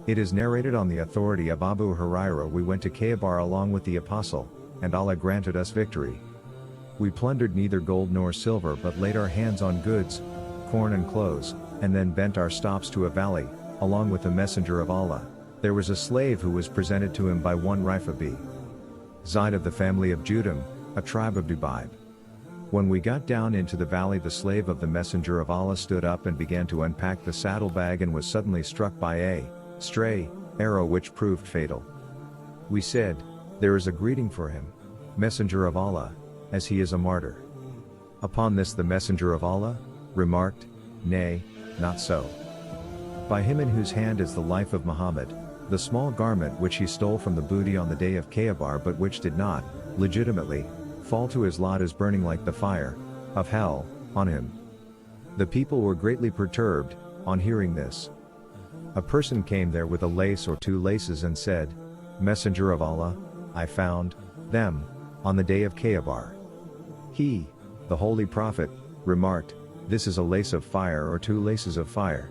It is narrated on the authority of Abu Huraira, we went to Khaibar along with the apostle, and Allah granted us victory. We plundered neither gold nor silver but laid our hands on goods, corn and clothes, and then bent our stops to a valley, along with the messenger of Allah. There was a slave who was presented to him by one Rifa'a, Zaid of the family of Judham, a tribe of Dubayb. When we got down into the valley, the slave of the messenger of Allah stood up and began to unpack the saddlebag and was suddenly struck by a stray arrow which proved fatal. We said, "There is a greeting for him, messenger of Allah, as he is a martyr." Upon this the messenger of Allah remarked, "Nay, not so. By him in whose hand is the life of Muhammad, the small garment which he stole from the booty on the day of Khaibar but which did not, legitimately, fall to his lot is burning like the fire of hell on him." The people were greatly perturbed on hearing this. A person came there with a lace or two laces and said, "Messenger of Allah, I found them on the day of Khaibar." He, the Holy Prophet, remarked, "This is a lace of fire or two laces of fire."